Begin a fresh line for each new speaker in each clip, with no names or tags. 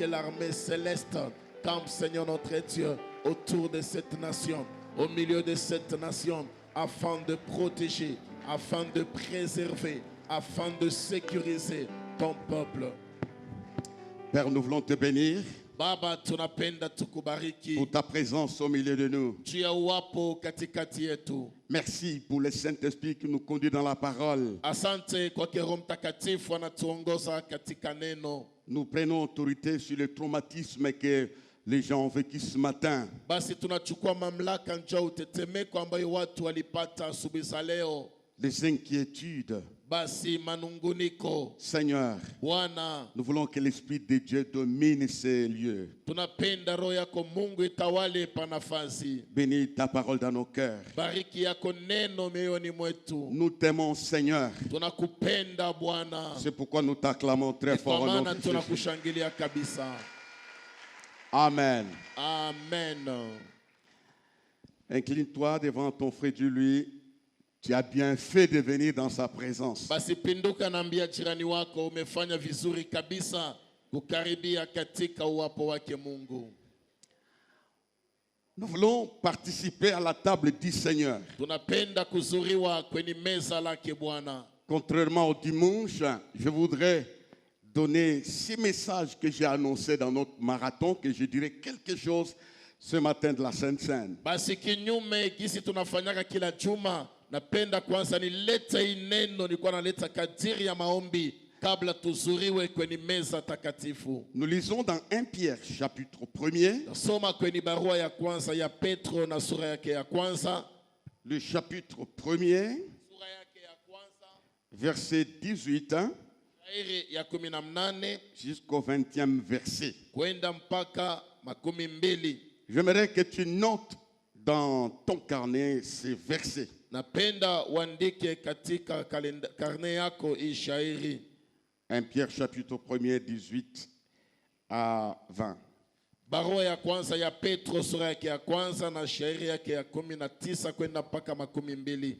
que l'armée céleste campe, Seigneur notre Dieu, autour de cette nation, au milieu de cette nation, afin de protéger, afin de préserver, afin de sécuriser ton peuple.
Père, nous voulons te bénir
Baba, tunapenda tukubariki.
pour ta présence au milieu de nous.
Juu ya uwapo katikati yetu.
Merci pour le Saint-Esprit qui nous conduit dans la parole.
Asante kwa Roho Mtakatifu anatuongoza katika neno.
Nous prenons autorité sur le traumatisme que les gens ont vécu ce matin.
Basi tunachukua mamlaka juu ya utetemeko ambayo watu walipata asubuhi za leo.
Les inquiétudes.
Basi manunguniko.
Seigneur,
Bwana,
nous voulons que l'Esprit de Dieu domine ces lieux.
tunapenda roho yako Mungu itawale pa nafasi.
Bénis ta parole dans nos cœurs.
Bariki yako neno mioyoni mwetu.
Nous t'aimons, Seigneur.
Tunakupenda Bwana.
C'est pourquoi nous t'acclamons très fort
Kwa
au nom
maana
de Jésus.
tunakushangilia kabisa.
Amen.
Amen.
Incline-toi devant ton frère, dis-lui, tu as bien fait de venir dans sa présence.
Basi pinduka naambia jirani wako umefanya vizuri kabisa kukaribia katika uwapo wake Mungu.
Nous voulons participer à la table du Seigneur.
Tunapenda kuzuriwa kwenye meza lake Bwana.
Contrairement au dimanche, je voudrais donner 6 messages que j'ai annoncés dans notre marathon, que je dirais quelque chose ce matin de la Sainte Seine.
Basi kinyume gisi tunafanyaka kila juma, napenda kwanza nilete neno nilikuwa naleta kadiri ya maombi kabla tuzuriwe kwenye meza takatifu.
Nous lisons dans 1 Pierre chapitre 1er.
Soma kwenye barua ya kwanza ya Petro na sura yake ya kwanza.
Le chapitre 1er,
Sura yake ya kwanza,
verset 18
shairi ya 18
jusqu'au 20e verset.
kwenda mpaka 12.
J'aimerais que tu notes dans ton carnet ces versets.
Napenda uandike katika karne yako hii shairi.
1 Pierre chapitre 1er, 18 à 20.
Barua ya kwanza ya Petro sura yake ya kwanza na shairi yake ya 19 kwenda mpaka 12.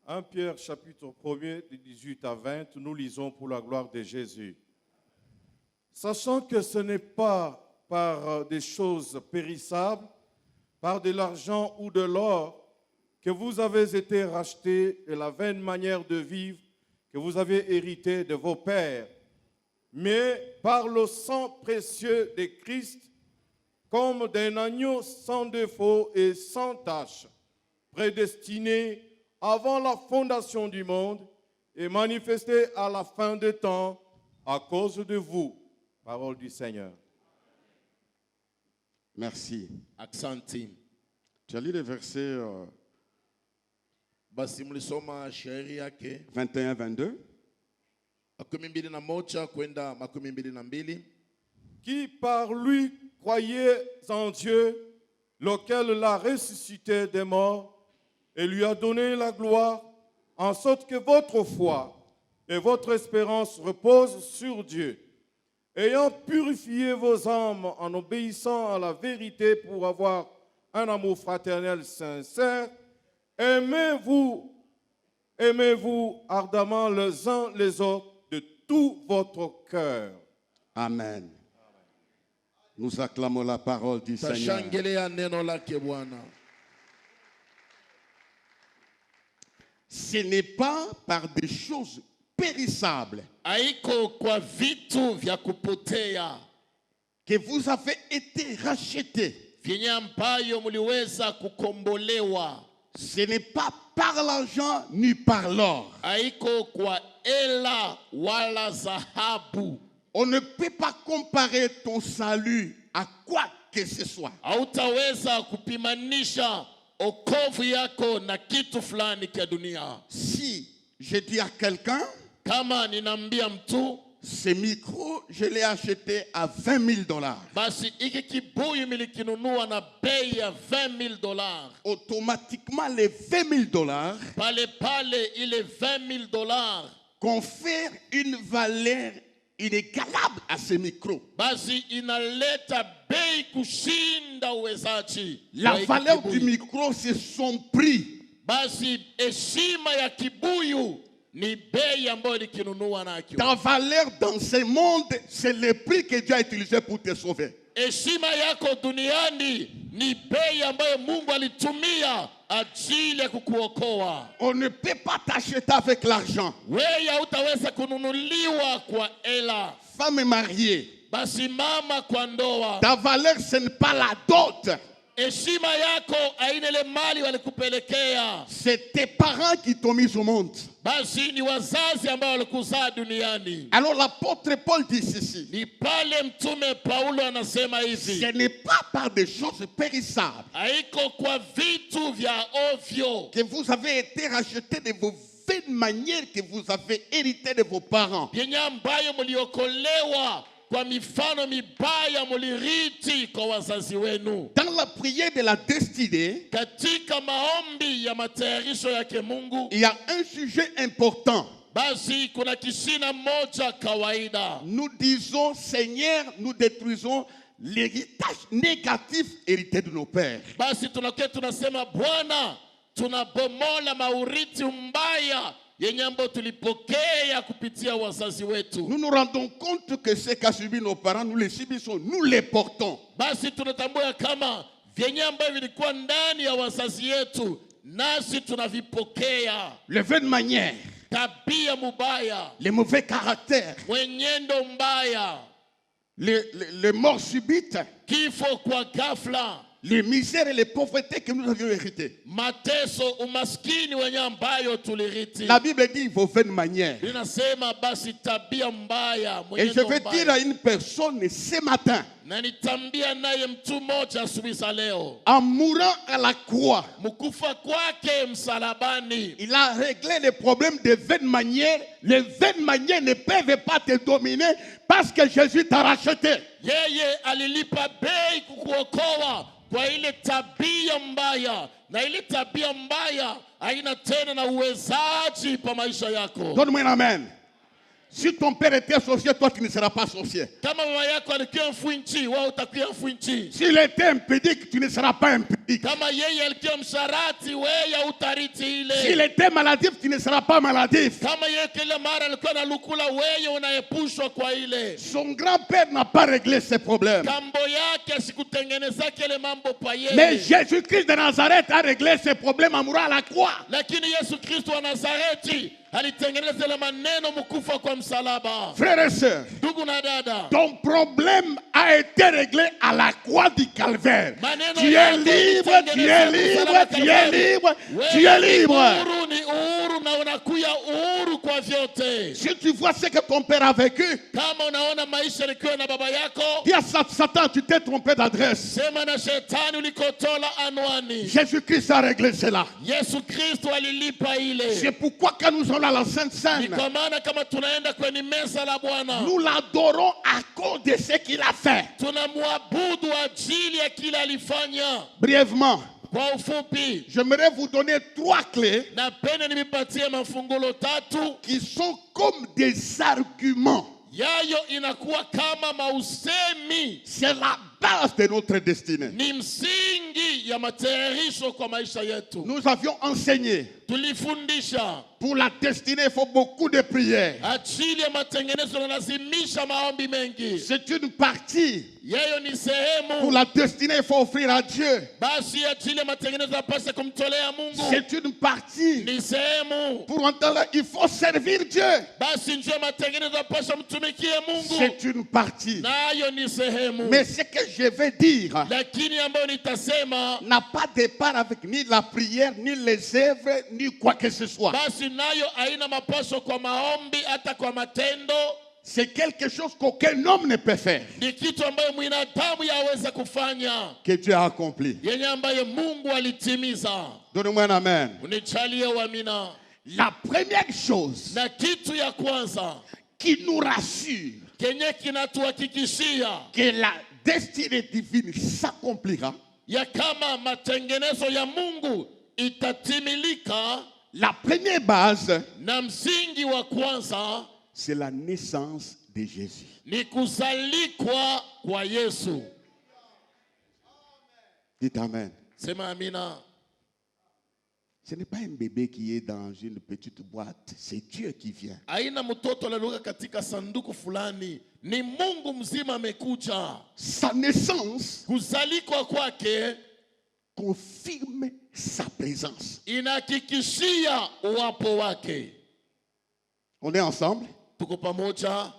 1 Pierre chapitre 1er de 18 à 20, nous lisons pour la gloire de Jésus. Sachant que ce n'est pas par des choses périssables, par de l'argent ou de l'or, que vous avez été rachetés de la vaine manière de vivre que vous avez hérité de vos pères, mais par le sang précieux de Christ, comme d'un agneau sans défaut et sans tache, prédestiné avant la fondation du monde et manifesté à la fin des temps à cause de vous. Parole du Seigneur.
Merci.
Aksanti.
Tu as lu les versets
Basi mlisoma shairi yake
21-22.
21 kwenda 22.
Qui par lui croyait en Dieu, lequel l'a ressuscité des morts et lui a donné la gloire, en sorte que votre foi et votre espérance reposent sur Dieu. Ayant purifié vos âmes en obéissant à la vérité pour avoir un amour fraternel sincère, aimez-vous ardemment les uns les autres de tout votre cœur.
Amen. Nous acclamons la parole du Seigneur.
Tashangilia neno lake Bwana.
Ce n'est pas par des choses périssables
Haiko kwa vitu vya kupotea
que vous avez été rachetés.
vyenye ambayo mliweza kukombolewa.
Ce n'est pas par l'argent ni par l'or.
Haiko kwa ela wala dhahabu.
On ne peut pas comparer ton salut à quoi que ce soit.
Hautaweza kupimanisha okovu yako na kitu fulani kia dunia.
Si je dis à quelqu'un,
Kama ninaambia mtu,
ce micro, je l'ai acheté à $20,000.
basi iki kibuyu milikinunua na bei ya $20,000.
Automatiquement, les $20,000
Pale pale ile $20,000
confèrent une valeur inégalable à ce micro.
basi inaleta bei kushinda uwezaji.
La
wa hiki
valeur du
kibuyu.
micro, c'est son prix.
Basi heshima ya kibuyu ni bei ambayo nikinunua nacho.
Ta valeur dans ce monde, c'est le prix que Dieu a utilisé pour te sauver.
Heshima yako duniani ni bei ambayo Mungu alitumia ajili ya kukuokoa.
On ne peut pas t'acheter avec l'argent.
Wewe hautaweza kununuliwa kwa hela.
Femme mariée,
Basi mama kwa ndoa,
ta valeur ce n'est pas la dot.
heshima yako haina ile mali walikupelekea.
C'est tes parents qui t'ont mis au monde.
Basi ni wazazi ambao walikuzaa duniani.
Alors l'apôtre Paul dit ceci.
Ni pale mtume Paulo anasema hivi,
Ce n'est pas par des choses périssables
haiko kwa vitu vya ovyo
que vous avez été rachetés de vos vaines manières que vous avez hérité de vos parents.
yenye ambayo mliokolewa kwa mifano mibaya muliriti kwa wazazi wenu.
Dans la prière de la destinée,
Katika maombi ya matayarisho yake Mungu,
il y a un sujet important.
basi kuna kishina moja kawaida.
Nous disons, Seigneur, nous détruisons l'héritage négatif hérité de nos pères.
Basi tunakuwa tunasema, Bwana, tunabomola mauriti mbaya yenye ambayo tulipokea kupitia wazazi wetu.
Nous nous rendons compte que ce qu'a subi nos parents, nous les subissons, nous les portons.
Basi tunatambua kama vyenye ambavyo vilikuwa ndani ya wazazi yetu nasi tunavipokea.
Les vaines manières,
Tabia mubaya,
les mauvais caractères,
mwenendo mbaya,
les morts subites,
kifo kwa ghafla,
les misères et les pauvretés que nous avions héritées.
mateso, umaskini wenye ambayo tuliriti.
La Bible dit vos vaines manières.
Linasema basi tabia mbaya,
Et je
mwenendo
veux dire
mbaya.
à une personne ce matin,
Na nitambia naye mtu mmoja asubuhi za leo,
en mourant à la croix,
mkufa kwake msalabani,
il a réglé les problèmes des vaines manières. Les vaines manières ne peuvent pas te dominer parce que Jésus t'a racheté.
yeye alilipa bei kukuokoa kwa ile tabia mbaya, na ile tabia mbaya haina tena na uwezaji pa maisha yako.
Donne-moi un amen. Si ton père était sorcier, toi tu ne seras pas sorcier.
Kama mama yako alikuwa mfuinchi, wewe utakuwa mfuinchi.
S'il était impédique, tu ne seras pas impédique.
Kama yeye alikuwa msharati, wewe utariti
S'il
ile.
était maladif, tu ne seras pas maladif.
Kama yeye kila mara alikuwa na lukula, wewe unaepushwa kwa ile.
Son grand-père n'a pas réglé ses problèmes.
Kambo yake asikutengeneza kile mambo pa
Mais
yeye.
Jésus-Christ de Nazareth a réglé ses problèmes en mourant à la croix.
Lakini Yesu Kristo wa Nazareti alitengeneza ile maneno mkufa kwa msalaba.
Frères et sœurs,
Ndugu na dada,
ton problème a été réglé à la croix du calvaire.
maneno
Tu es
yako
libre, tu es
yalitengenezwa
libre,
msalaba
tu es
Kalvari.
libre,
Wewe
tu es
ni
libre.
uhuru, ni uhuru na unakuya uhuru kwa vyote.
Si tu vois ce que ton père a vécu,
Kama unaona maisha likiwa na baba yako,
dis à Satan, tu t'es trompé d'adresse.
sema na shetani ulikotola anwani.
Jésus-Christ a réglé cela.
Yesu Kristo alilipa
C'est
ile.
pourquoi quand nous allons à la Sainte
Ni
Seine,
kwa maana kama tunaenda kwenye meza la Bwana,
nous l'adorons à cause de ce qu'il a fait.
tunamwabudu ajili ya kile alifanya.
Brièvement,
Kwa ufupi,
j'aimerais vous donner 3 clés
napenda nimepatie mafungulo tatu.
qui sont comme des arguments.
Yayo inakuwa kama mausemi,
C'est la base de notre destinée.
ni msingi ya matayarisho kwa maisha yetu.
Nous avions enseigné,
Tulifundisha
pour la destinée, il faut beaucoup de prières.
ajili ya matengenezo nalazimisha maombi mengi.
C'est une partie.
Yayo ni
Pour
sehemu.
la destinée, il faut offrir à Dieu.
Basi ajili ya matengenezo yapasa kumtolea Mungu.
C'est une partie.
Ni sehemu.
Pour entendre, il faut servir Dieu.
Basi njia matengenezo yapasa mtumikie Mungu.
C'est une partie.
Nayo ni sehemu.
Mais ce que je vais dire
Lakini ambayo nitasema,
n'a pas de part avec ni la prière, ni les œuvres, ni quoi que ce soit.
basi nayo haina mapasho kwa maombi hata kwa matendo.
C'est quelque chose qu'aucun homme ne peut faire,
Ni kitu ambayo mwanadamu yaweza kufanya,
que Dieu a accompli.
yenye ambayo Mungu alitimiza.
Donnez-moi un amen.
Unichalie uamina.
La première chose
Na kitu ya kwanza
qui nous rassure
kenye kinatuhakikishia
que la destinée divine s'accomplira,
ya kama matengenezo ya Mungu itatimilika,
la première base,
na msingi wa kwanza
c'est la naissance de Jésus.
ni kuzalikwa kwa Yesu.
Dites amen.
Sema amina.
Ce n'est pas un bébé qui est dans une petite boîte, c'est Dieu qui vient.
Haina mtoto aliruka katika sanduku fulani, ni Mungu mzima amekuja.
Sa naissance
Kuzalikwa kwake
confirme sa présence.
inahakikishia uwapo wake.
On est ensemble?
Tuko pamoja?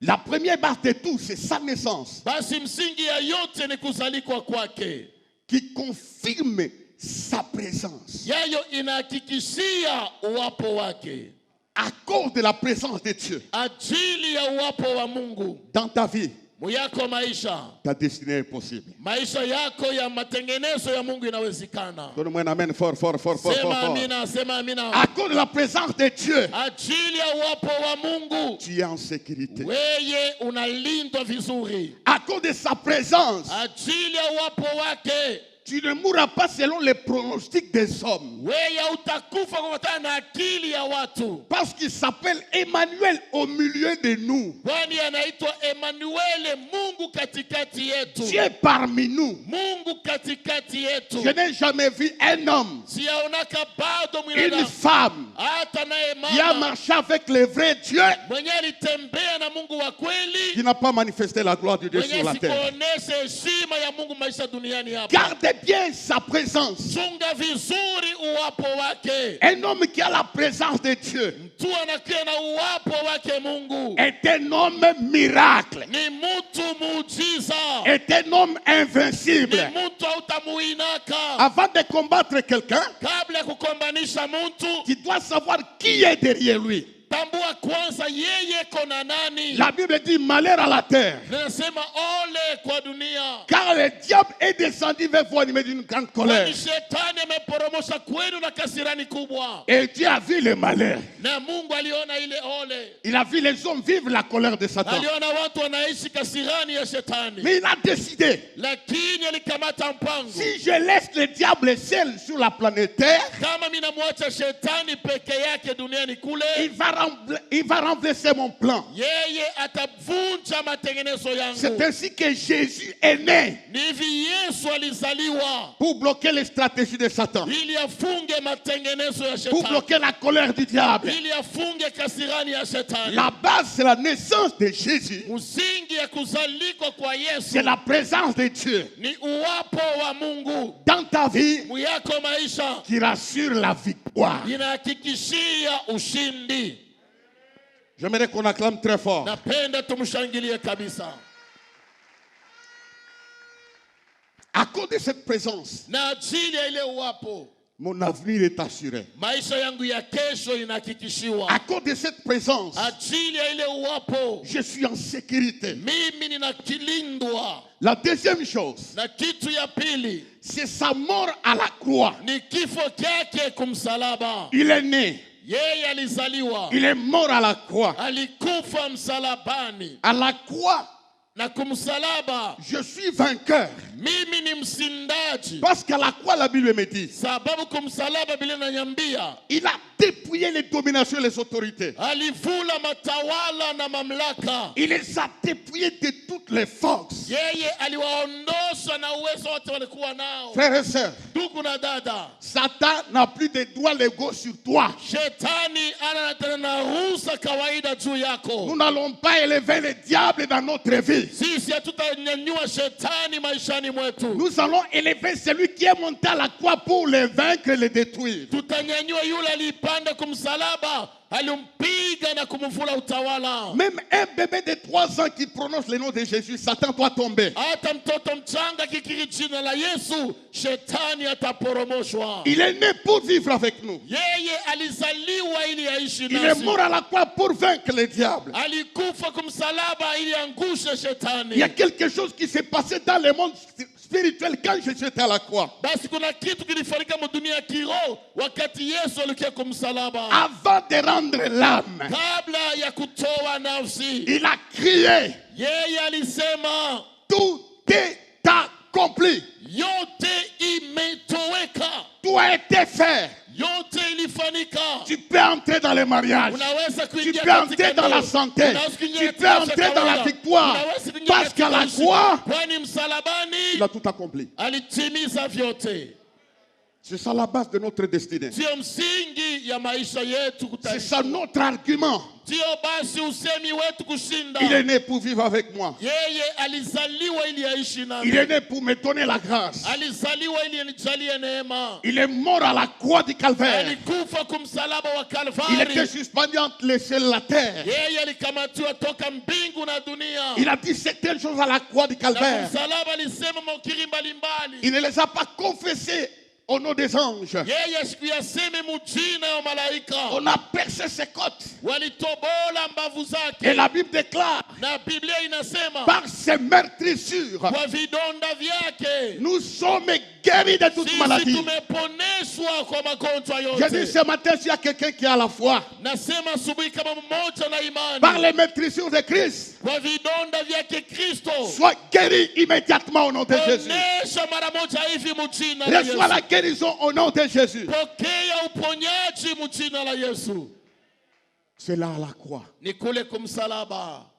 La première base de tout, c'est sa naissance
Basi msingi ya yote ni kuzalikwa kwake.
qui confirme sa présence.
Yayo inahakikishia uwapo wake.
À cause de la présence de Dieu
Ajili ya uwapo wa Mungu
dans ta vie,
muyako maisha,
ta destinée est possible.
maisha yako ya matengenezo ya Mungu inawezekana.
Donne-moi un amen fort, fort, fort, fort,
Sema
fort, fort.
amina, sema amina.
À cause de la présence de Dieu,
Ajili ya uwapo wa Mungu
tu es en sécurité.
weye unalindwa vizuri.
À cause de sa présence,
Ajili ya uwapo wake
tu ne mourras pas selon les pronostics des hommes.
weye utakufa kufuatana na akili ya watu.
Parce qu'il s'appelle Emmanuel au milieu de nous.
Kwani anaitwa Emanuele, Mungu katikati yetu.
Dieu parmi nous.
Mungu katikati yetu.
Je n'ai jamais vu un homme,
Siyaonaka bado
une
mwanadamu
femme
hata naye
qui a
mama
marché avec le vrai Dieu
mwenye alitembea na Mungu wa
qui
kweli,
n'a pas manifesté la gloire de Dieu
mwenye
sur la terre.
sikuoneshe heshima ya Mungu maisha duniani hapa.
Gardez bien sa présence.
Chunga vizuri uwapo wake.
Un homme qui a la présence de Dieu
Mtu anakuwa na uwapo wake Mungu
est un homme miracle,
ni mtu muujiza,
est un homme
ni
invincible.
mtu hautamuinaka.
Avant de combattre quelqu'un,
Kabla ya kukombanisha mtu,
tu dois savoir qui est derrière lui.
tambua kwanza yeye kona nani.
La Bible dit malheur à la terre,
Linasema ole kwa dunia,
car le diable est descendu vers vous animé d'une grande colère.
kwani shetani ameporomosha kwenu na kasirani kubwa.
Et Dieu a vu le malheur.
Na Mungu aliona ile ole,
Il a vu les hommes vivre la colère de Satan.
aliona watu wanaishi kasirani ya shetani,
Mais il a décidé,
lakini alikamata mpango.
si je laisse le diable seul sur la planète Terre,
Kama mimi namwacha shetani peke yake duniani kule,
il va renverser mon plan.
yeye atavunja matengenezo
C'est
yangu.
ainsi que Jésus est né
Ni hivi Yesu alizaliwa
pour bloquer les stratégies de Satan,
ili afunge matengenezo ya
pour
shetani,
bloquer la colère du diable.
ili afunge kasirani ya shetani.
La base, c'est la naissance de Jésus.
Msingi ya kuzalikwa kwa Yesu
C'est la présence de Dieu
ni uwapo wa Mungu
dans ta vie
muyako maisha,
qui rassure la victoire.
inahakikishia ushindi.
J'aimerais qu'on acclame très fort.
Napenda tumshangilie kabisa.
À cause de cette présence,
Na ajili ya ile uwapo,
mon avenir est assuré.
maisha yangu ya kesho inahakikishiwa.
À cause de cette présence,
Ajili ya ile uwapo,
je suis en sécurité.
mimi ninakilindwa.
La deuxième chose,
Na kitu ya pili
c'est sa mort à la croix.
ni kifo kyake kumsalaba.
Il est né,
Yeye alizaliwa,
il est mort à la croix.
alikufa msalabani,
À la croix,
na kumsalaba
je suis vainqueur.
mimi ni msindaji.
Parce qu'à la croix, la Bible me dit,
Sababu kumsalaba Biblia inaniambia
il a dépouillé les dominations et les autorités.
alivula matawala na mamlaka.
Il les a dépouillés de toutes les forces.
Yeye aliwaondosha na uwezo wote walikuwa nao.
Frères et sœurs,
Ndugu na dada,
Satan n'a plus de droits légaux sur toi.
shetani ana tena na ruhusa kawaida juu
Nous
yako.
n'allons pas élever le diable dans notre vie.
Sisi hatutanyanyua shetani maishani mwetu,
Nous allons élever celui qui est monté à la croix pour le vaincre et le détruire.
tutanyanyua yule alipanda kumsalaba, alimpiga na kumvula utawala.
Même un bébé de 3 ans qui prononce le nom de Jésus, Satan doit tomber.
Hata mtoto mchanga kikiri jina la Yesu, shetani ataporomoshwa.
Il est né pour vivre avec nous.
Yeye alizaliwa ili aishi
Il est
nasi,
mort à la croix pour vaincre le diable.
alikufa kumsalaba ili angushe
Il y a
shetani.
quelque chose qui s'est passé dans le monde spirituel quand Jésus était à la croix.
Basi kuna kitu kilifanyika mudunia ya kiroho wakati Yesu alikuwa kumsalaba.
Avant de rendre l'âme,
Kabla ya kutoa nafsi,
il a crié,
yeye alisema
tout est accompli.
yote imetoweka,
Tout a été fait.
yote ilifanyika.
Tu peux entrer dans le mariage.
Unaweza
Tu
kuingia
peux entrer
katika
dans la
ndoa.
santé.
Unaweza kuingia
Tu
katika
peux entrer dans la
kawaida.
victoire.
Unaweza kuingia
Parce
katika
qu'à la
ushindi.
croix,
Kwani msalabani
il a tout accompli.
alitimiza vyote.
C'est ça la base de notre destinée.
Ndio msingi ya maisha yetu
C'est ça notre argument.
Ndio basi usemi wetu kushinda.
Il est né pour vivre avec moi.
Yeye alizaliwa ili aishi nami.
Il est né pour me donner la grâce.
Alizaliwa ili anijalie neema.
Il est mort à la croix du calvaire.
Alikufa kumsalaba wa Kalvari.
Il était suspendu entre les cieux et la terre.
Yeye alikamatiwa toka mbingu na dunia.
Il a dit certaines choses à la croix du calvaire.
Na kumsalaba alisema maukiri mbalimbali.
Il ne les a pas confessées au nom des anges.
Yeye sikuyaseme mujina ya malaika.
On a percé ses côtes.
Walitobola mbavu zake.
Et la Bible déclare,
Na Biblia inasema,
par ses meurtrissures,
kwa vidonda vyake
nous sommes guéris de toute
sisi
maladie.
tumeponeshwa kwa magonjwa
Je dis
yote.
ce matin, s'il y a quelqu'un qui a la foi,
Nasema asubuhi kama mmoja na
par
imani,
les meurtrissures de Christ,
kwa vidonda vyake Kristo,
sois guéri immédiatement au nom de Jésus.
ponesha mara moja hivi mjina la
Reçois la
Yesu.
guérison au nom de Jésus.
Pokea uponyaji mjina la Yesu.
C'est là à la croix.
Ni kule kumsalaba.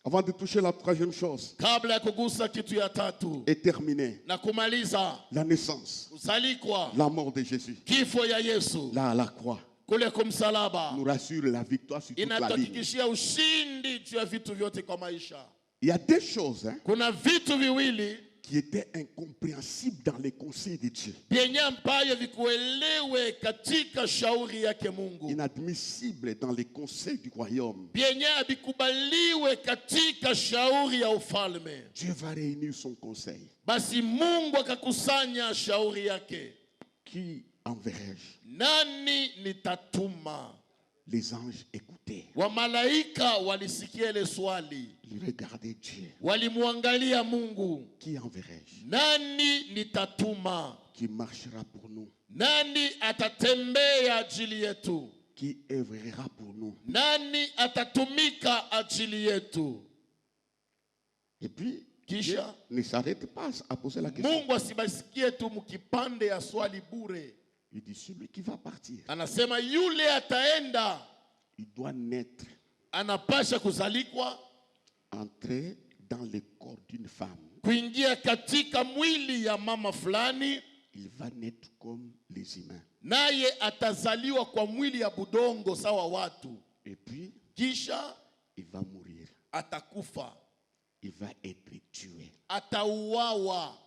Avant de toucher la troisième chose
Kabla ya kugusa kitu ya tatu
et terminer,
na kumaliza
la naissance,
kuzalikwa,
la mort de Jésus,
kifo ya Yesu
là à la croix,
kule kumsalaba
nous rassure la victoire sur toute la ligne.
inatuhakikishia ushindi juu ya vitu vyote kwa maisha.
Il y a des choses
Kuna vitu viwili
qui étaient incompréhensibles dans les conseils de Dieu,
vyenye ambayo vikuelewe katika shauri yake Mungu,
inadmissibles dans les conseils du royaume.
vyenye vikubaliwe katika shauri ya ufalme.
Dieu va réunir son conseil.
Basi Mungu akakusanya shauri yake.
Qui enverrai-je?
Nani nitatuma?
Les anges écoutaient.
Wamalaika walisikia ile swali,
Ils regardaient Dieu.
walimwangalia Mungu.
Qui enverrai-je?
Nani nitatuma?
Qui marchera pour nous?
Nani atatembea ajili yetu?
Qui œuvrera pour nous?
Nani atatumika ajili yetu?
Et puis,
Kisha
Dieu ne s'arrête pas à poser la question.
Mungu asibasikie tu mkipande ya swali bure.
Il dit, celui qui va partir,
Anasema yule ataenda
il doit naître,
anapasha kuzalikwa,
entrer dans le corps d'une femme.
kuingia katika mwili ya mama fulani,
Il va naître comme les humains.
naye atazaliwa kwa mwili ya budongo sawa watu.
Et puis,
Kisha
il va mourir.
atakufa,
Il va être tué.
atauawa.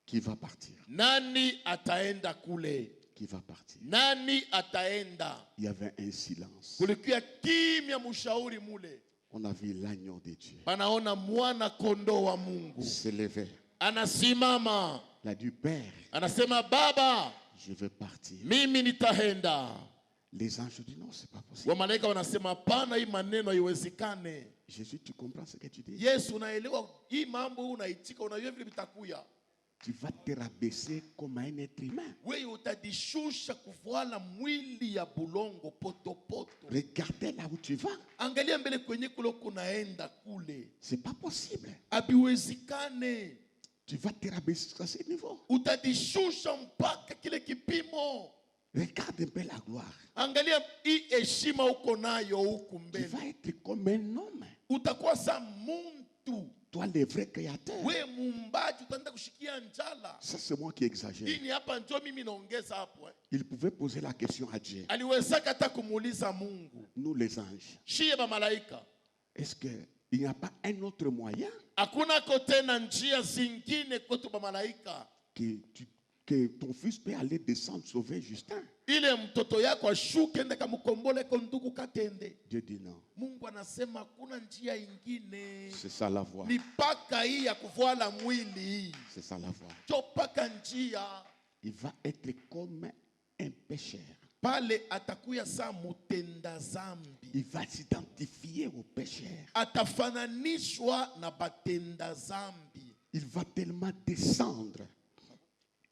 Qui va partir?
Nani ataenda kule?
Qui va partir?
Nani ataenda?
Il y avait un silence.
Kulikuwa kimya mshauri mule.
On a vu l'agneau de Dieu
Panaona mwana kondoo wa Mungu
s'élever.
anasimama,
Il a dit, Père,
anasema Baba,
je veux partir.
mimi nitaenda.
Les anges disent, non, c'est pas possible.
Wamalaika wanasema hapana, hii maneno haiwezekane.
Jésus, tu comprends ce que tu dis?
Yesu, unaelewa hii mambo, unaitika, unajua vile vitakuya.
Tu vas te rabaisser comme un être humain.
Wewe utadishusha kuvala mwili ya bulongo poto.
Regardez là où tu vas.
Angalia mbele kwenye kule kunaenda kule.
C'est pas possible.
Habiwezekane.
Tu vas te rabaisser à ce niveau.
Utadishusha mpaka kile kipimo.
Regarde un peu la gloire.
Angalia hii heshima uko nayo huku
Tu
mbele.
vas être comme un homme.
Utakuwa sa muntu.
Toi, le vrai créateur.
We muumbaji, utaenda kushikia njala.
Ça, c'est moi qui exagère.
Hii ni hapa njo mimi naongeza hapo.
Il pouvait poser la question à Dieu.
Aliwezaka hata kumuuliza Mungu.
Nous, les anges,
Shie ba malaika.
est-ce qu'il n'y a pas un autre moyen
Hakuna kote na njia zingine kwetu ba malaika.
que ton fils peut aller descendre sauver Justin?
Ile mtoto yako ashuke ende kamkombole kwa ndugu Katende.
Dieu dit non.
Mungu anasema hakuna njia ingine.
C'est ça la voie.
Mipaka hii ya kuvuala mwili.
C'est ça la voie.
Chopaka njia.
Il va être comme un pécheur.
Pale atakuya saa mutenda zambi.
Il va s'identifier au pécheur.
Atafananishwa na batenda zambi.
Il va tellement descendre.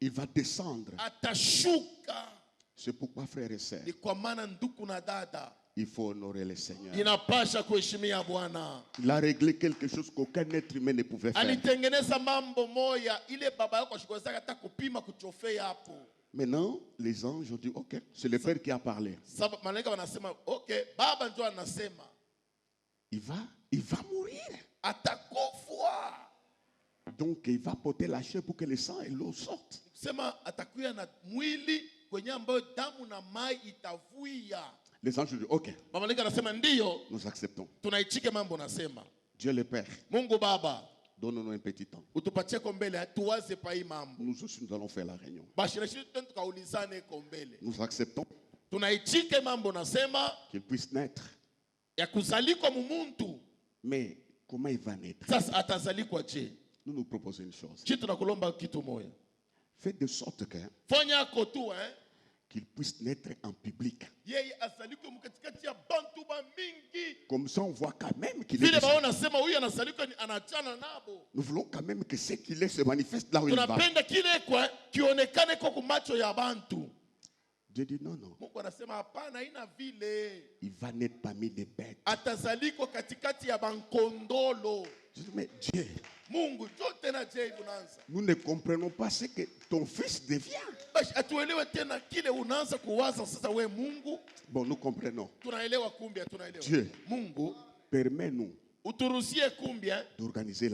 Il va descendre.
Atashuka.
C'est pourquoi, frères et sœurs,
Ni kwa maana ndugu na dada,
il faut honorer le Seigneur.
inapasha kuheshimia Bwana.
Il a réglé quelque chose qu'aucun être humain ne pouvait faire.
Alitengeneza mambo moya ile baba yako ashikuwezaka hata kupima kuchofea hapo.
Maintenant, les anges ont dit, ok, c'est le Père qui a parlé.
Sasa malaika wanasema, okay, baba ndio anasema.
Il va mourir.
Atakufa.
Donc il va porter la chair pour que le sang et l'eau sortent.
Sema atakuya na mwili kwenye ambayo damu na mai itavuia.
Les anges disent, ok,
Malaika anasema ndio,
nous acceptons.
tunaichike mambo nasema.
Dieu le Père,
Mungu Baba,
donne-nous un petit temps.
utupatie kombele tuwaze pa hii mambo.
Nous aussi, nous allons faire la réunion.
Basi na sisi tukaulizane kombele.
Nous acceptons
Tunaichike mambo nasema
qu'il puisse naître.
ya kuzalikwa mumuntu.
Mais comment il va naître?
Sasa atazalikwa je?
Nous nous proposons une chose.
Kitu tunakulomba kitu moja.
Faites de sorte que
Fanya yako tu
qu'il puisse naître en public.
yeye azalikwe mkatikati ya bantu ba mingi.
Comme ça, on voit quand même qu'il est
Vile
déjà.
baona sema huyu anazalikwa anachana nabo.
Nous voulons quand même que ce qu'il est se manifeste là où il va.
Tunapenda kile kwa kionekane kwa macho ya bantu.
Dieu dit non, non.
Mungu anasema hapana, haina vile.
Il va naître parmi les bêtes.
Atazalikwa katikati ya bankondolo.
Je dis, mais Dieu,
Mungu jote na je unaanza.
nous ne comprenons pas ce que ton fils devient.
Basi atuelewe tena kile unaanza kuwaza sasa we Mungu.
Bon, nous comprenons.
Tunaelewa kumbi, tunaelewa.
Dieu,
Mungu
permets-nous
uturuhusie kumbi
d'organiser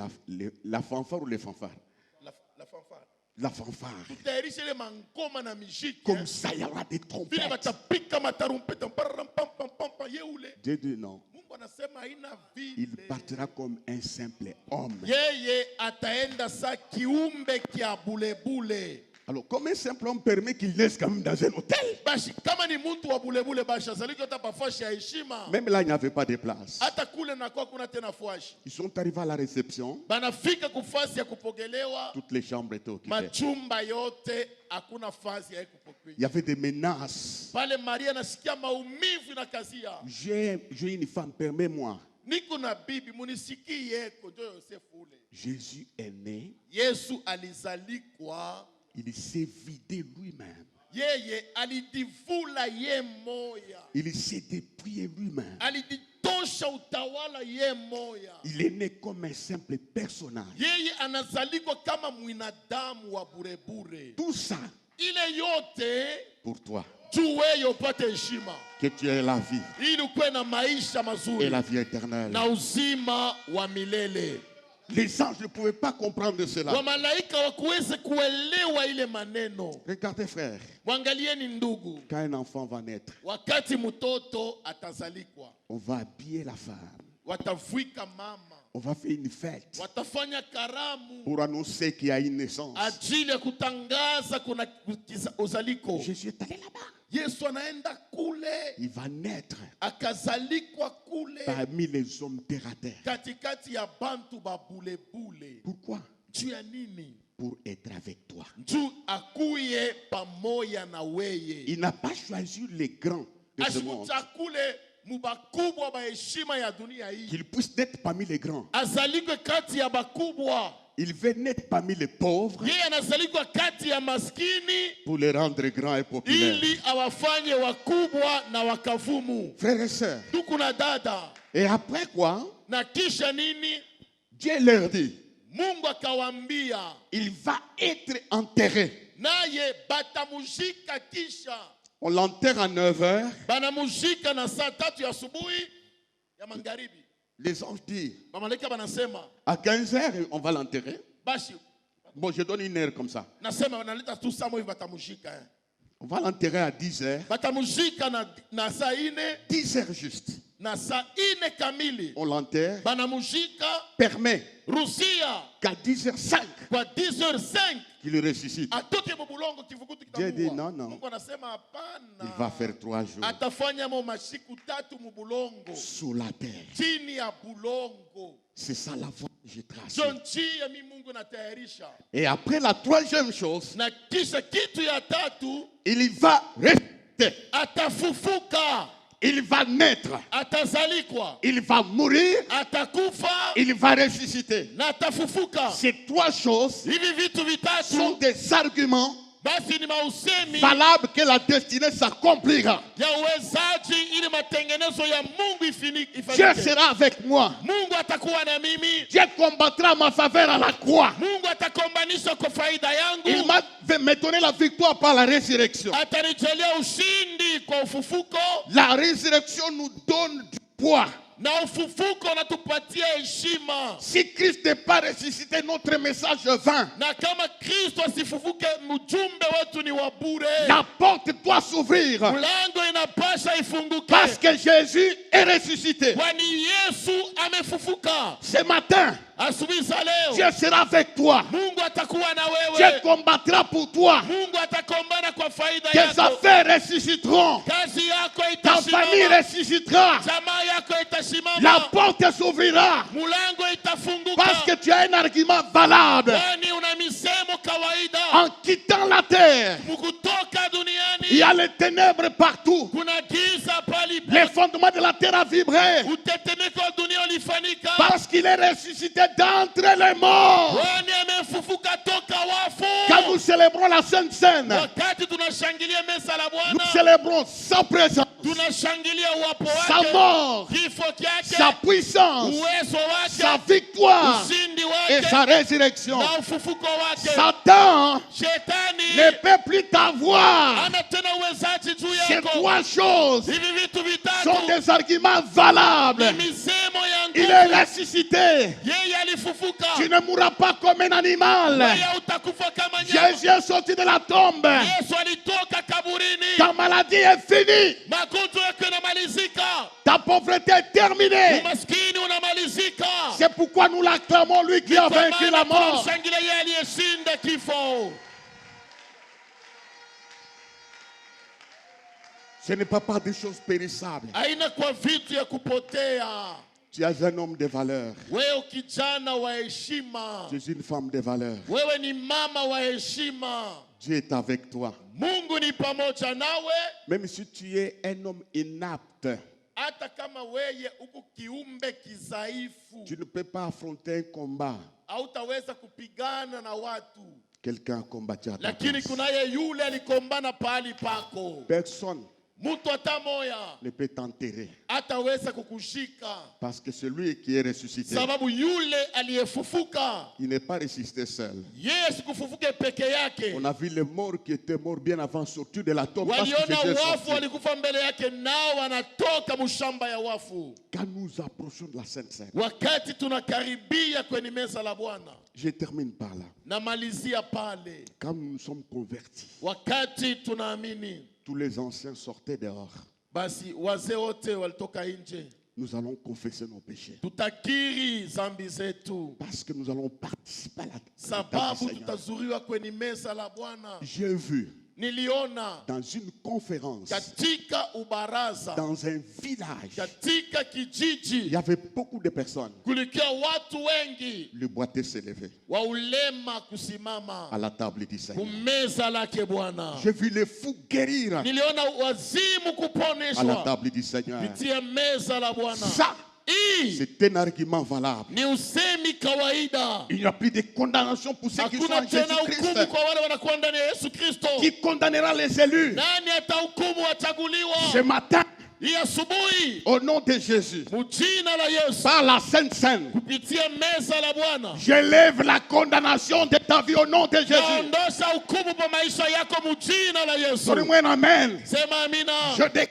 la fanfare ou les fanfares.
la fanfare.
La fanfare.
Tutayarisha ile mangoma na mishiki.
Comme ça, il y aura des
Vile
trompettes.
batapika matarumpeta mparam pam pam pam pam yeule.
Dieu dit non.
Mungu anasema haina vile.
Il partira comme un simple homme.
Yeye ataenda sa kiumbe kia bulebule.
Alors, comme un simple homme permet qu'il naisse quand même dans un hôtel.
Bashi kama ni mtu wa bulebule bashi azaliki utapafashi ya heshima.
Même là, il n'y avait pas de place.
Hata kule na kwa kuna tena fuashi.
Ils sont arrivés à la réception.
Banafika kufasi ya kupokelewa.
Toutes les chambres étaient occupées.
Machumba yote hakuna fasi ya kupokelewa.
Il y avait des menaces.
Pale Maria nasikia maumivu na kazia.
J'ai une femme, permets-moi.
Niko na bibi munisikie kojo Yosefu ule.
Jésus est né.
Yesu alizalikwa.
Il s'est vidé lui-même.
Yeye alidivula ye moya.
Il s'est dépouillé lui-même.
Aliditosha utawala ye moya.
Il est né comme un simple personnage.
Yeye anazalikwa kama mwinadamu wa burebure.
Tout ça
Ile yote
pour toi.
tuwe upate heshima.
Que tu aies la vie
Ili ukwe na maisha
et
mazuri.
la vie éternelle.
Na uzima wa milele.
Les anges ne pouvaient pas comprendre cela.
Wamalaika wakuweze kuelewa ile maneno.
Regardez frère,
Mwangalieni ndugu.
quand un enfant va naître,
Wakati mtoto atazalikwa,
on va habiller la femme.
watavuika mama.
On va faire une fête
Watafanya karamu
pour annoncer qu'il y a une naissance.
ajili ya kutangaza kuna uzaliko.
Jésus est allé là-bas.
Yesu anaenda kule,
Il va naître
akazalikwa kule
parmi les hommes terre à terre.
katikati ya bantu babulebule.
Pourquoi?
Juu ya nini?
Pour être avec toi.
Juu akuye pamoja na weye.
Il n'a pas choisi les grands de ce monde.
Ashikuchakule mubakubwa ba heshima ya dunia hii.
Qu'il puisse naître parmi les grands.
Azalikwe kati ya bakubwa.
Il veut naître parmi les pauvres
Yeye anazalikwa kati ya maskini
pour les rendre grands et populaires.
ili awafanye wakubwa na wakavumu.
Frères et sœurs,
Tuku na dada.
et après quoi?
Na kisha nini?
Dieu leur dit,
Mungu akawambia,
il va être enterré.
naye batamujika kisha.
On l'enterre à 9h.
Banamujika na saa 3 ya asubuhi ya magharibi.
Les anges disent,
Mamalaika banasema,
à 15h, on va l'enterrer.
bashi,
Bon, je donne une heure comme ça.
nasema wanaleta tu saa moja batamujika.
On va l'enterrer à 10h.
Batamujika na saa 4
10h juste.
na saa 4 kamili.
On l'enterre.
Banamujika
Permet
rusia
qu'à 10h05,
kwa 10h05
qu'il ressuscite.
atoke mubulongo kivukutu
Dieu dit
kitamuua.
non, non.
Mungu anasema hapana.
Il va faire 3 jours
Atafanya mo masiku 3 mubulongo.
sous la terre.
Chini ya bulongo.
C'est ça la voie que j'ai tracée.
John ya mi Mungu natayarisha.
Et après la troisième chose,
Na kisha kitu ya tatu
il va ressusciter.
atafufuka.
Il va naître.
Atazalikwa.
Il va mourir.
Atakufa
Il va ressusciter.
na atafufuka.
Ces 3 choses
Hivi vitu
sont
vitatu
des arguments
basi ni mausemi
valables que la destinée s'accomplira.
ya uwezaji ili matengenezo ya Mungu
Dieu
ifanyike.
sera avec moi.
Mungu atakuwa na mimi.
Dieu combattra ma faveur à la croix.
Mungu atakombanisha kwa faida
Il
yangu.
me donné la victoire par la résurrection.
Atanijalia ushindi kwa ufufuko.
La résurrection nous donne du poids.
Na ufufuko unatupatia heshima.
Si Christ n'est pas ressuscité, notre message est vain.
Na kama Kristo asifufuke, mjumbe wetu ni wa bure.
La porte doit s'ouvrir
Mlango inapasha ifunguke.
parce que Jésus est ressuscité.
Kwani Yesu amefufuka.
Ce matin,
Asubuhi za leo,
Dieu sera avec toi.
Mungu atakuwa na
Dieu
wewe.
combattra pour toi.
Mungu atakombana kwa faida
Tes
yako.
affaires ressusciteront.
Kazi yako
Ta famille
itasimama.
ressuscitera.
Jamaa yako
La
itasimama.
porte s'ouvrira
Mulango itafunguka.
parce que tu as un argument valable.
Kwani una misemo kawaida.
En quittant la terre,
Mukutoka
il y
duniani
a les ténèbres partout.
kuna giza pali
Les fondements de la terre a vibré
utetemeko wa dunia ulifanyika.
parce qu'il est ressuscité d'entre les morts.
Kwani amefufuka toka
Quand
wafu.
nous célébrons la Sainte Seine,
Wakati tunashangilia mesa la
nous
Bwana,
célébrons sa présence,
tunashangilia uwapo
sa
wake,
mort,
kifo
sa
chake,
puissance,
uwezo
sa
wake,
victoire
ushindi
et sa
wake
résurrection.
na ufufuko wake.
Satan
Shetani
ne peut plus t'avoir.
ana tena uwezaji juu
Ces
yako.
trois choses
Hivi vitu
sont
vitatu
des arguments valables.
ni misemo ya
Il est
nguvu.
ressuscité.
Yeye alifufuka.
Tu ne mourras pas comme un animal.
Wewe utakufa kama nyama.
Jésus est sorti de la tombe.
Yesu alitoka kaburini.
Ta maladie est finie.
Magonjwa yako yanamalizika.
Ta pauvreté est terminée.
Umaskini unamalizika.
C'est pourquoi nous l'acclamons, lui qui a
Kwa
vaincu
maana
la mort.
tunamshangilia yeye aliyeshinda kifo.
Ce n'est pas par des choses périssables.
Haina kwa vitu ya kupotea.
Tu es un homme de valeur.
Wewe kijana wa heshima.
Tu es une femme de valeur.
Wewe ni mama wa heshima.
Dieu est avec toi.
Mungu ni pamoja nawe.
Même si tu es un homme inapte,
Hata kama weye uko kiumbe kizaifu,
tu ne peux pas affronter un combat.
hautaweza kupigana na watu.
Quelqu'un a combattu à ta
Lakini
place.
kunaye yule alikombana pahali pako.
Personne
Mtu hata moya
ne peut t'enterrer.
hataweza kukushika,
Parce que celui qui est ressuscité,
sababu yule aliyefufuka,
il n'est pas ressuscité seul.
yeye sikufufuke peke yake.
On a vu les morts qui étaient morts bien avant sortir de la tombe. Parce que
Waliona
Jésus est
wafu
sorti.
walikufa mbele yake, nao wanatoka mshamba ya wafu.
Quand nous approchons de la Sainte Seine,
Wakati tunakaribia kwenye meza la Bwana,
je termine par là.
namalizia pale.
Quand nous nous sommes convertis,
Wakati tunaamini,
tous les anciens sortaient dehors.
basi wazee wote walitoka nje.
Nous allons confesser nos péchés.
Tutakiri zambi zetu,
Parce que nous allons participer à la table du
sababu
Seigneur.
tutazuriwa kwenye meza la Bwana.
J'ai vu
Niliona
dans une conférence,
katika ubaraza,
dans un village,
katika
il
kijiji,
y avait beaucoup de personnes.
kulikia watu wengi
Le boiteux s'est levé
wa ulema kusimama
à la table du Seigneur.
kumeza lake Bwana.
J'ai vu les fous guérir
Niliona wazimu
à la
kuponeshwa
table du Seigneur.
kupitia meza la Bwana.
Ça,
Hii
c'est un argument valable.
ni usemi kawaida.
Il n'y a plus de condamnation pour ceux qui sont
Hakuna
en
tena hukumu
Jésus-Christ.
kwa wale wanakuwa ndani ya Yesu Kristo.
Qui condamnera les élus
Nani atahukumu
ce
wachaguliwa?
matin
Hii asubuhi
au nom de Jésus?
mjina la Yesu,
Par la Sainte Seine,
kupitia meza la Bwana,
j'élève la condamnation de ta vie au nom de Jésus.
naondosha hukumu kwa maisha yako mjina la Yesu.
Donnez-moi un amen.
Sema amina.
Je déclare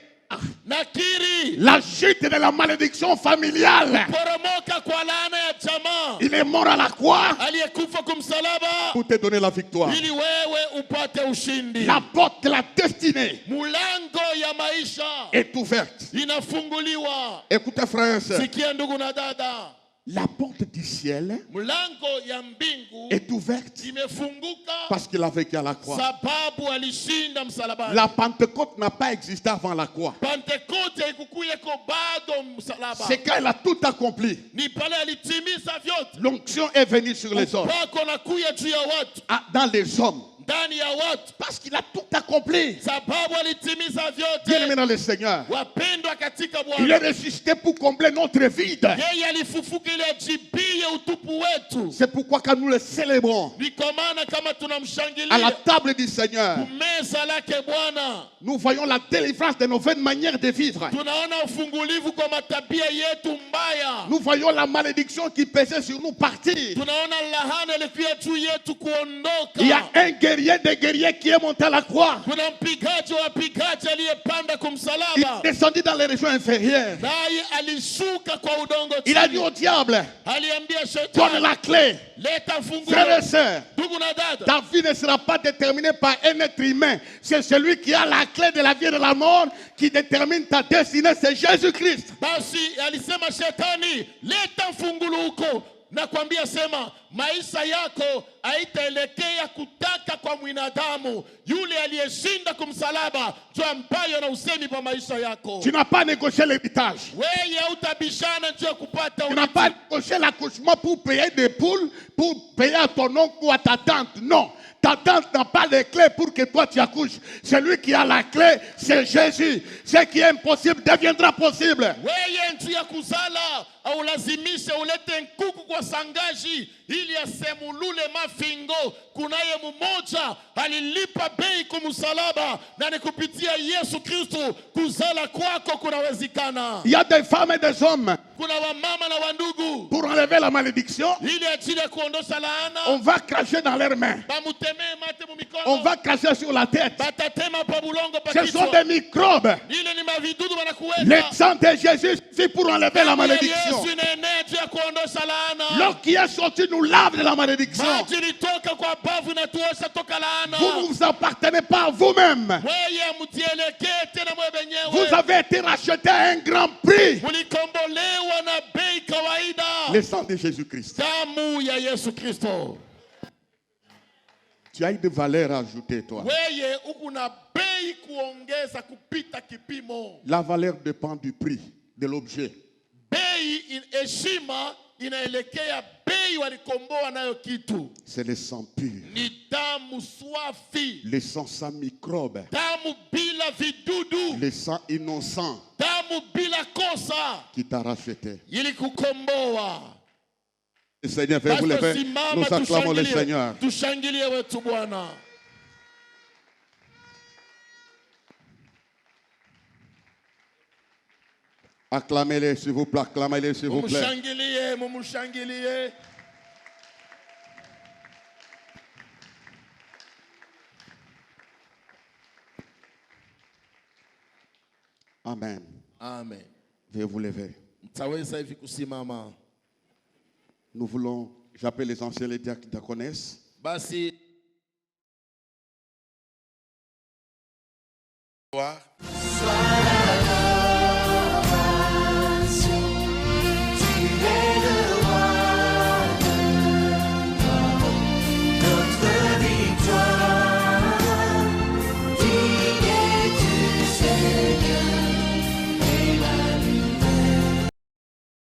Nakiri
la chute de la malédiction familiale.
poromoka kwa laana ya jamaa,
Il est mort à la croix
aliyekufa kumsalaba
pour te donner la victoire.
ili wewe upate ushindi.
La porte de la destinée
Mulango ya maisha
est ouverte.
inafunguliwa.
Écoutez, frères et sœurs,
Sikia ndugu na dada,
la porte du ciel
mlango ya mbingu
est ouverte
imefunguka
parce qu'il a vécu à la croix.
sababu alishinda msalabani.
La Pentecôte n'a pas existé avant la croix.
Pentekote haikukuyeko bado msalaba,
C'est quand il a tout accompli.
ni pale alitimiza vyote.
L'onction est venue sur les hommes.
Upako nakuya juu ya watu,
Dans les hommes.
ndani ya watu,
Parce qu'il a tout accompli.
sababu alitimiza
Bien-aimé
vyote.
dans le Seigneur.
Wapendwa katika
Il est
Bwana,
ressuscité pour combler notre vide.
yeye alifufuka ili ajibie utupu wetu.
C'est pourquoi quand nous le célébrons
Ni kwa maana kama
à la
tunamshangilia
table du Seigneur,
meza lake Bwana,
nous voyons la délivrance de nos vaines manières de vivre.
tunaona ufungulivu kwa matabia yetu mbaya.
Nous voyons la malédiction qui pesait sur nous partir.
Tunaona lahana ilikuwa juu yetu kuondoka.
Il y a un guerrier guerrier des guerriers qui est monté à la croix.
Kuna mpigaji wa wapigaji aliyepanda
Il
kumsalaba.
est descendu dans les régions inférieures.
Naye alishuka kwa udongo
Il a dit
chini.
au diable,
Aliambia
donne
shetani,
la clé.
leta
Frères et
funguo.
sœurs,
Ndugu na dada,
ta vie ne sera pas déterminée par un être humain. C'est celui qui a la clé de la vie et de la mort qui détermine ta destinée. C'est Jésus-Christ.
basi alisema shetani, leta fungulo huko. Nakwambia sema, maisha yako haitaelekea kutaka kwa mwanadamu. Yule aliyeshinda kumsalaba ndio ambaye na usemi pa maisha yako.
Tu n'as pas négocié l'héritage.
Wewe hautabishana ndio kupata
Tu n'as pas négocié l'accouchement pour payer des poules, pour payer à ton oncle ou à ta tante. Non. Ta tante n'a pas les clés pour que toi tu accouches. Celui qui a la clé, c'est Jésus. Ce qui est impossible deviendra possible.
wewe ndio ya kuzala au lazimishe ulete nkuku kwa sangaji ili asemulule mafingo. Kunaye mmoja alilipa bei kumsalaba na ni kupitia Yesu Kristo kuzala kwako kunawezekana.
Il y a des femmes et des hommes.
Kuna wamama na wandugu
Pour enlever la malédiction,
ili ajili ya kuondosha laana
on va cracher dans leurs mains.
bamutemee mate mu
On
mikono,
va cracher sur la tête.
batatema pa bulongo pa
Ce sont
kichwa.
des microbes.
Ile ni mavidudu
Le
wanakuweka.
sang de Jésus suffit pour enlever la malédiction.
Yesu inaenea juu ya kuondosha laana.
L'eau qui est sortie nous lave de la malédiction.
Maji ilitoka kwa bavu na tuosha toka laana.
Vous ne vous appartenez pas à vous-même.
Wewe mtielekee tena mwe
Vous
benyewe.
avez été racheté à un grand prix.
Mulikombolewa na bei kawaida.
Le sang de Jésus-Christ.
Damu ya Yesu Kristo.
Tu as une valeur ajoutée, toi.
Wewe uko na bei kuongeza kupita kipimo.
La valeur dépend du prix de l'objet.
Bei heshima inaelekea bei walikomboa nayo kitu.
C'est le sang pur.
Ni damu swafi.
Le sang sans microbe.
Damu bila vidudu.
Le sang innocent
Damu bila kosa.
qui t'a racheté.
Ili kukomboa.
Le Seigneur fait vous
Basi
lever.
simama
Nous acclamons le
tushangilie.
Seigneur.
Tushangilie wetu Bwana.
Acclamez-le, s'il vous plaît. Acclamez-le, s'il vous plaît.
Mumushangilie, mumushangilie.
Amen.
Amen.
Veuillez vous lever.
Mtaweza hivi kusimama.
Nous voulons, j'appelle les anciens, les diaconesses.
Basi
Soir.